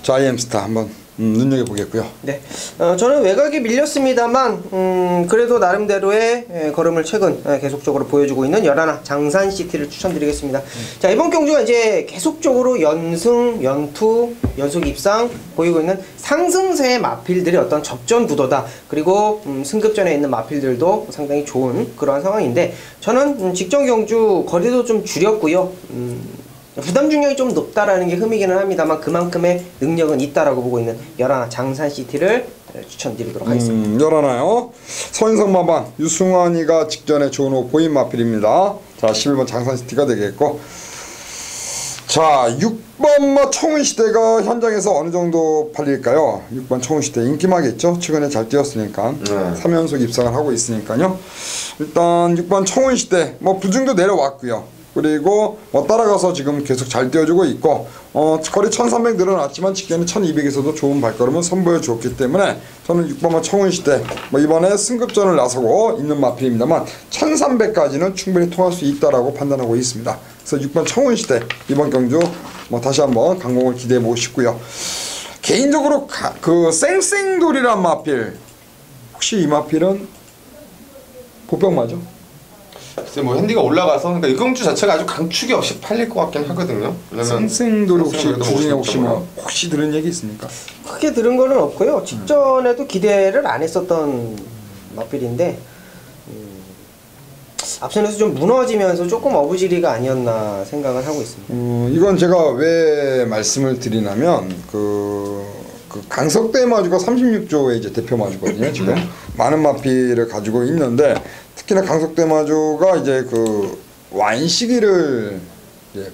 자, IM 스타 한번 눈여겨보겠고요. 네, 저는 외곽에 밀렸습니다만 그래도 나름대로의 걸음을 최근 계속적으로 보여주고 있는 11 장산시티를 추천드리겠습니다. 자, 이번 경주가 이제 계속적으로 연승, 연투, 연속 입상 보이고 있는 상승세의 마필들이 어떤 접전 구도다. 그리고 승급전에 있는 마필들도 상당히 좋은 그러한 상황인데 저는 직전 경주 거리도 좀 줄였고요. 부담 중력이 좀 높다라는 게 흠이기는 합니다만 그만큼의 능력은 있다라고 보고 있는 11 장산시티를 추천드리도록 하겠습니다. 11요. 서인성 마방 유승환이가 직전에 좋은 호 보인 마필입니다. 자, 11번 장산시티가 되겠고 자, 6번 청운시대가 현장에서 어느 정도 팔릴까요? 6번 청운시대 인기마겠죠? 최근에 잘 뛰었으니까 3연속 입상을 하고 있으니까요. 일단 6번 청운시대 뭐 부중도 내려왔고요. 그리고 뭐 따라가서 지금 계속 잘 뛰어주고 있고 거리 1300 늘어났지만 직전에 1200에서도 좋은 발걸음을 선보여 주었기 때문에 저는 6번만 청운시대 뭐 이번에 승급전을 나서고 있는 마필입니다만 1300까지는 충분히 통할 수 있다라고 판단하고 있습니다. 그래서 6번 청운시대 이번 경주 뭐 다시 한번 강공을 기대해 보고 싶고요. 개인적으로 그 쌩쌩돌이란 마필 혹시 이 마필은 보병 맞아? 글쎄 뭐 핸디가 올라가서 그러니까 이 경주 자체가 아주 강축이 없이 팔릴 것 같긴 하거든요. 쌩쌩돌이 혹시 주중에 혹시 들은 얘기 있습니까? 크게 들은 거는 없고요. 직전에도 기대를 안 했었던 마필인데 앞선에서 좀 무너지면서 조금 어부지리가 아니었나 생각을 하고 있습니다. 이건 제가 왜 말씀을 드리냐면 그 강석대 마주가 36조의 이제 대표 마주거든요. 지금 많은 마필을 가지고 있는데 특히나 강석대 마주가 이제 그 완시기를 이제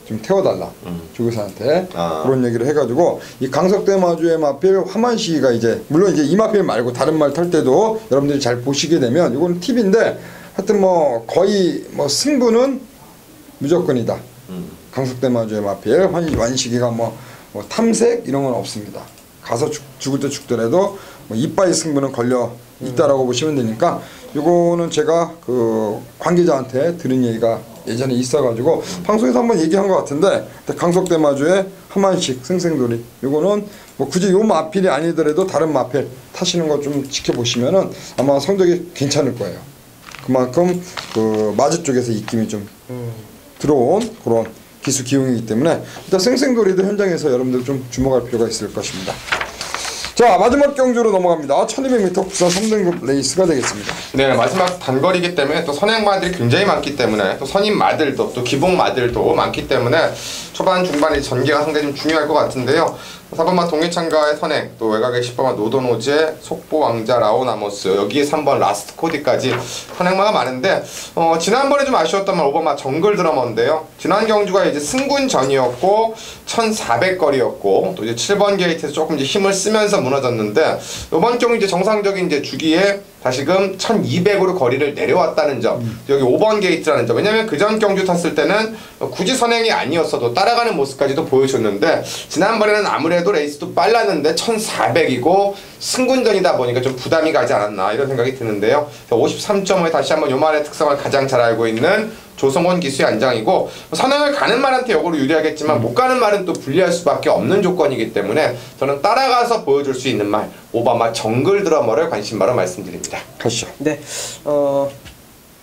좀 태워달라 조교사한테 그런 얘기를 해가지고 이 강석대 마주의 마필 화만시기가 이제 물론 이제 이 마필 말고 다른 말 탈 때도 여러분들이 잘 보시게 되면 이건 팁인데 하여튼 뭐 거의 뭐 승부는 무조건이다. 강석대 마주의 마필 완시기가 뭐 탐색 이런 건 없습니다. 가서 죽을 때 죽더라도 뭐 이빠이 승부는 걸려 있다라고 보시면 되니까 요거는 제가 그 관계자한테 들은 얘기가 예전에 있어가지고 방송에서 한번 얘기한 것 같은데 강석대마주에 하만식 생생돌이 요거는 뭐 굳이 요 마필이 아니더라도 다른 마필 타시는 거 좀 지켜보시면은 아마 성적이 괜찮을 거예요. 그만큼 그 마주 쪽에서 입김이 좀 들어온 그런 기수 기용이기 때문에 일단 생생돌이도 현장에서 여러분들 좀 주목할 필요가 있을 것입니다. 자, 마지막 경주로 넘어갑니다. 1200m 부산 3등급 레이스가 되겠습니다. 네, 마지막 단거리이기 때문에 또 선행마들이 굉장히 많기 때문에 또 선임마들도 또 기복마들도 많기 때문에 초반 중반의 전개가 상당히 좀 중요할 것 같은데요. 4번마 동해창가의 선행, 또 외곽의 10번마 노도노제, 속보왕자, 라오나모스, 여기에 3번 라스트 코디까지 선행마가 많은데 지난번에 좀 아쉬웠던 말 5번마 정글 드러머인데요. 지난 경주가 이제 승군전이었고 1400거리였고 또 이제 7번 게이트에서 조금 이제 힘을 쓰면서 무너졌는데 이번 경우 이제 정상적인 이제 주기에 다시금 1200으로 거리를 내려왔다는 점, 여기 5번 게이트라는 점. 왜냐면 그전 경주 탔을 때는 굳이 선행이 아니었어도 따라가는 모습까지도 보여줬는데 지난번에는 아무래도 레이스도 빨랐는데 1400이고 승군전이다 보니까 좀 부담이 가지 않았나 이런 생각이 드는데요. 53.5에 다시 한번 요만의 특성을 가장 잘 알고 있는 조성원 기수의 안장이고 선행을 가는 말한테 역으로 유리하겠지만 못 가는 말은 또 불리할 수밖에 없는 조건이기 때문에 저는 따라가서 보여줄 수 있는 말 오바마 정글 드러머를 관심바로 말씀드립니다. 가시죠. 네,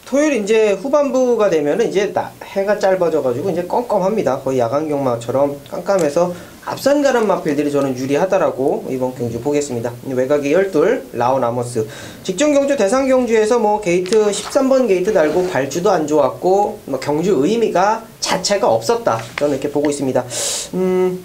토요일 이제 후반부가 되면은 이제 해가 짧아져가지고 이제 껌껌합니다. 거의 야간 경마처럼 깜깜해서 앞선 가는 마필들이 저는 유리하다라고 이번 경주 보겠습니다. 외곽이 12, 라오나모스. 직전 경주 대상 경주에서 뭐 게이트 13번 게이트 달고 발주도 안 좋았고 뭐 경주 의미가 자체가 없었다. 저는 이렇게 보고 있습니다.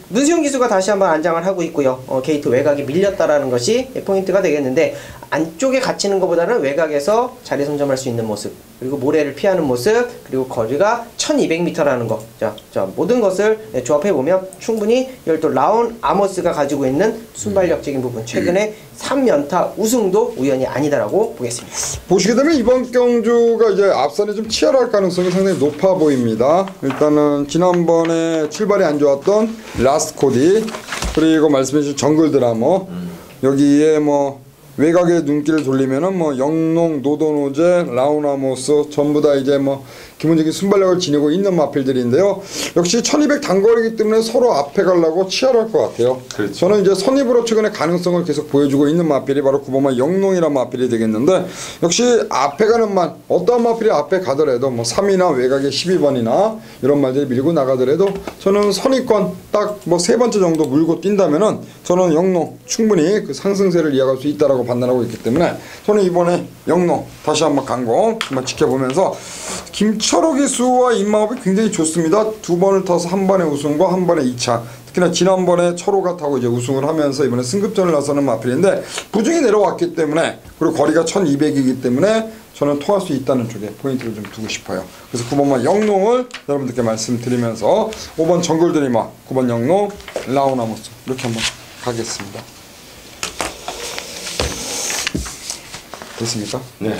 문수영 기수가 다시 한번 안장을 하고 있고요. 게이트 외곽이 밀렸다라는 것이 포인트가 되겠는데 안쪽에 갇히는 것보다는 외곽에서 자리 선점할 수 있는 모습, 그리고 모래를 피하는 모습, 그리고 거리가 1200m라는 거. 자, 모든 것을 조합해 보면 충분히 또 라온 아모스가 가지고 있는 순발력적인 부분, 최근에 3연타 우승도 우연이 아니다라고 보겠습니다. 보시게 되면 이번 경주가 이제 앞선에 좀 치열할 가능성이 상당히 높아 보입니다. 일단은 지난번에 출발이 안 좋았던 라스트 코디, 그리고 말씀해주신 정글 드라머, 여기에 뭐 외곽에 눈길을 돌리면은 뭐 영농, 노도노제, 라우나모스 전부 다 이제 뭐 기본적인 순발력을 지니고 있는 마필들인데요. 역시 1200 단거리이기 때문에 서로 앞에 가려고 치열할 것 같아요. 그렇죠. 저는 이제 선입으로 최근에 가능성을 계속 보여주고 있는 마필이 바로 9번마 영농이라는 마필이 되겠는데, 역시 앞에 가는 말, 어떠한 마필이 앞에 가더라도 뭐 3이나 외곽에 12번이나 이런 말들이 밀고 나가더라도 저는 선입권 딱 뭐 3번째 정도 물고 뛴다면은 저는 영농 충분히 그 상승세를 이어갈 수 있다라고 판단하고 있기 때문에 저는 이번에 영농 다시 한번 강공 한번 지켜보면서 김철호 기수와 임마업이 굉장히 좋습니다. 2번을 타서 한 번에 우승과 한 번에 2차. 특히나 지난번에 철호가 타고 이제 우승을 하면서 이번에 승급전을 나서는 마필인데 부중이 내려왔기 때문에, 그리고 거리가 1200이기 때문에 저는 통할 수 있다는 쪽에 포인트를 좀 두고 싶어요. 그래서 9번만 영농을 여러분들께 말씀드리면서 5번 정글 드리마, 9번 영농, 라오나모스 이렇게 한번 가겠습니다. 됐습니까? 네.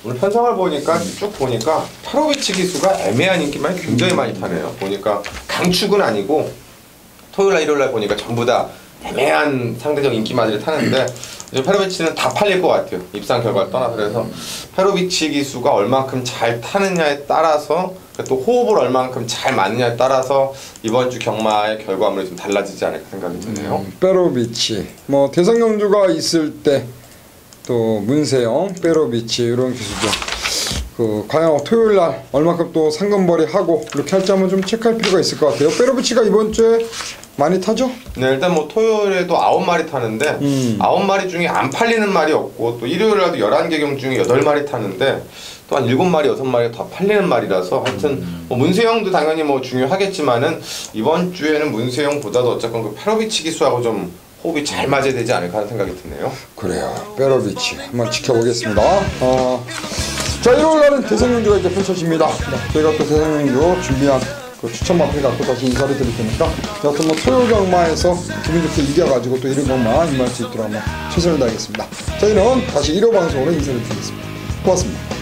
오늘 편성을 보니까 쭉 보니까 타로비치 기수가 애매한 인기만 굉장히 많이 타네요. 보니까 강축은 아니고 토요일날 일요일날 보니까 전부 다 애매한 상대적 인기마들이 타는데 이제 페로비치는 다 팔릴 것 같아요. 입상 결과를 떠나서. 그래서 페로비치 기수가 얼만큼 잘 타느냐에 따라서 또 호흡을 얼만큼 잘 맞느냐에 따라서 이번 주 경마의 결과물이 좀 달라지지 않을까 생각이 드네요. 페로비치 뭐 대상 경주가 있을 때 또 문세영, 페로비치 이런 기수죠. 그 과연 토요일날 얼마큼 또 상금벌이 하고 이렇게 할지 한번 좀 체크할 필요가 있을 것 같아요. 페로비치가 이번 주에 많이 타죠? 네, 일단 뭐 토요일에도 9마리 타는데 9마리 중에 안 팔리는 말이 없고 또 일요일에도 11개 경 중에 8마리 타는데 또 한 7마리, 6마리가 다 팔리는 말이라서 하여튼 뭐 문세영도 당연히 뭐 중요하겠지만은 이번 주에는 문세영보다도 어쨌건 그 페로비치 기수하고 좀 호흡이 잘 맞아야 되지 않을까 하는 생각이 드네요. 그래요. 페로비치 한번 지켜보겠습니다. 자, 일요일날은 대상경주가 이제 펼쳐집니다. 저희가 또 대상경주 준비한 그 추천 마필 갖고 다시 인사를 드릴 테니까 여하튼 뭐 토요일 경마에서 기분 좋게 이겨가지고 또 일요 경마 임할 수 있도록 한번 최선을 다하겠습니다. 저희는 다시 1호 방송으로 인사를 드리겠습니다. 고맙습니다.